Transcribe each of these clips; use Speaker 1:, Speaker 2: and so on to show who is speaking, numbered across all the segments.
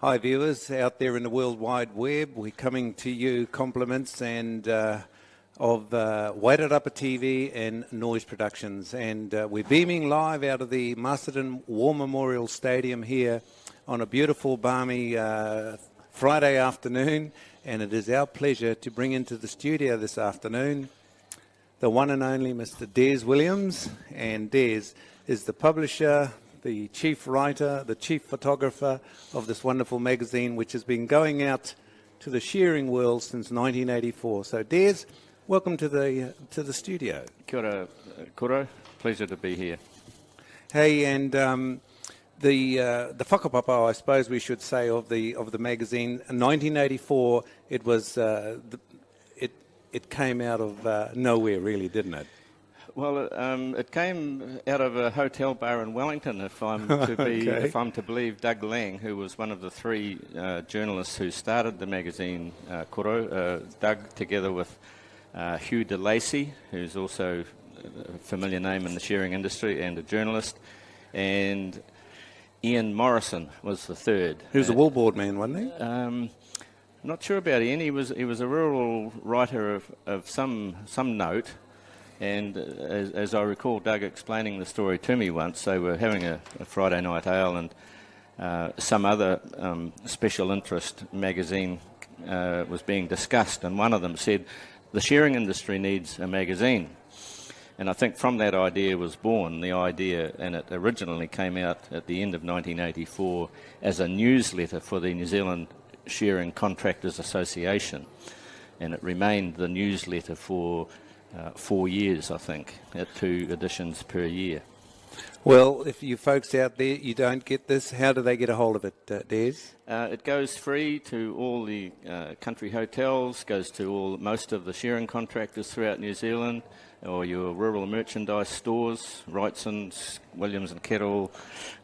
Speaker 1: Hi viewers out there in the World Wide Web. We're coming to you compliments and of Wairarapa TV and Noise Productions, and we're beaming live out of the Masterton War Memorial Stadium here on a beautiful balmy Friday afternoon, and it is our pleasure to bring into the studio this afternoon the one and only Mr. Des Williams. And Des is the publisher, the chief writer, the chief photographer of this wonderful magazine, which has been going out to the shearing world since 1984. So, Des, welcome to the studio.
Speaker 2: Kia ora, Kuro. Pleasure to be here.
Speaker 1: Hey, and the whakapapa, I suppose we should say, of the magazine. In 1984, it was it came out of nowhere, really, didn't it?
Speaker 2: Well, it came out of a hotel bar in Wellington, if I'm to be,
Speaker 1: Okay.
Speaker 2: if I'm to believe Doug Lang, who was one of the three journalists who started the magazine, Koro. Doug, together with Hugh de Lacy, who's also a familiar name in the shearing industry and a journalist, and Ian Morrison was the third.
Speaker 1: He was a wallboard man, wasn't he?
Speaker 2: Not sure about Ian. He was a rural writer of some note. And as I recall Doug explaining the story to me once, they were having a Friday night ale, and some other special interest magazine was being discussed, and one of them said, the shearing industry needs a magazine. And I think from that idea was born the idea, and it originally came out at the end of 1984 as a newsletter for the New Zealand Shearing Contractors Association. And it remained the newsletter for 4 years, I think, at 2 editions per year.
Speaker 1: Well, if you folks out there, you don't get this, how do they get a hold of it, Des?
Speaker 2: It goes free to all the country hotels, goes to most of the shearing contractors throughout New Zealand, or your rural merchandise stores, Wrightson's, Williams and Kettle,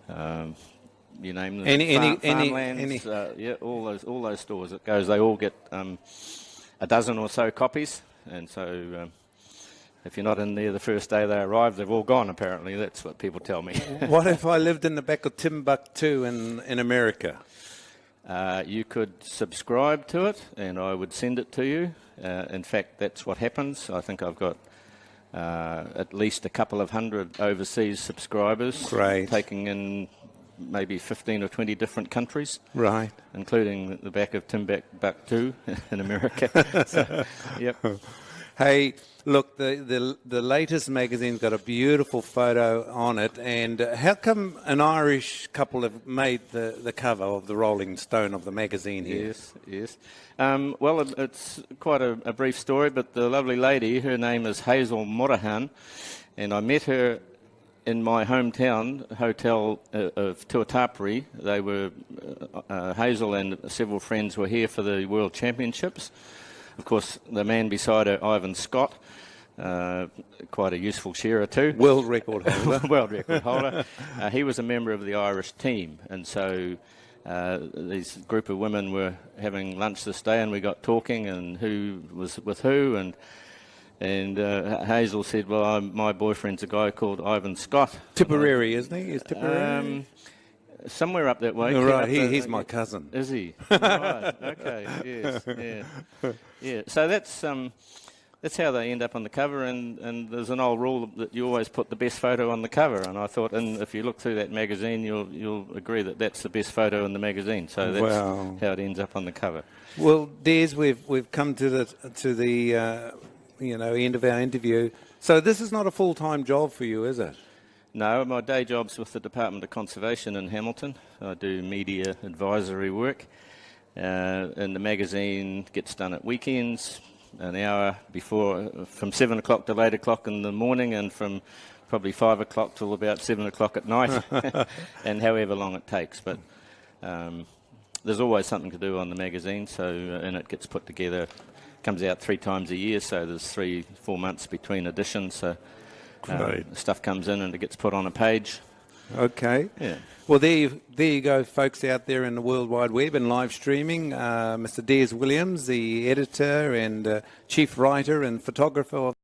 Speaker 2: you name them. Farmlands, yeah, all those stores. It goes. They all get a dozen or so copies, and so. If you're not in there the first day they arrive, they've all gone, apparently. That's what people tell me.
Speaker 1: What if I lived in the back of Timbuktu in America?
Speaker 2: You could subscribe to it, and I would send it to you. In fact, that's what happens. I think I've got at least a couple of hundred overseas subscribers.
Speaker 1: Great.
Speaker 2: Taking in maybe 15 or 20 different countries.
Speaker 1: Right.
Speaker 2: Including the back of Timbuktu in America. So, yep.
Speaker 1: Hey, look, the latest magazine's got a beautiful photo on it, and how come an Irish couple have made the cover of the Rolling Stone of the magazine here?
Speaker 2: Yes. Well, it's quite a brief story, but the lovely lady, her name is Hazel Morahan, and I met her in my hometown hotel of Tuatapere. They were, Hazel and several friends were here for the World Championships. Of course, the man beside her, Ivan Scott, quite a useful shearer too.
Speaker 1: World record holder.
Speaker 2: World record holder. He was a member of the Irish team, and so these group of women were having lunch this day, and we got talking, and who was with who, and Hazel said, well, my boyfriend's a guy called Ivan Scott.
Speaker 1: Tipperary, isn't he? Is Tipperary?
Speaker 2: Somewhere up that way.
Speaker 1: Oh, right, he's my cousin.
Speaker 2: Is he? Right, okay, yes, yeah. So that's how they end up on the cover, and there's an old rule that you always put the best photo on the cover, and I thought, and if you look through that magazine, you'll agree that that's the best photo in the magazine. So that's how it ends up on the cover.
Speaker 1: Well, Des, we've come to the end of our interview. So this is not a full-time job for you, is it?
Speaker 2: No, my day job's with the Department of Conservation in Hamilton. I do media advisory work, and the magazine gets done at weekends, an hour before, from 7 o'clock till 8 o'clock in the morning, and from probably 5 o'clock till about 7 o'clock at night, and however long it takes. But there's always something to do on the magazine, so and it gets put together, comes out 3 times a year, so there's 3-4 months between editions. So. Stuff comes in and it gets put on a page.
Speaker 1: Okay.
Speaker 2: Yeah.
Speaker 1: Well, there you go, folks out there in the World Wide Web and live streaming. Mr. Des Williams, the editor and chief writer and photographer of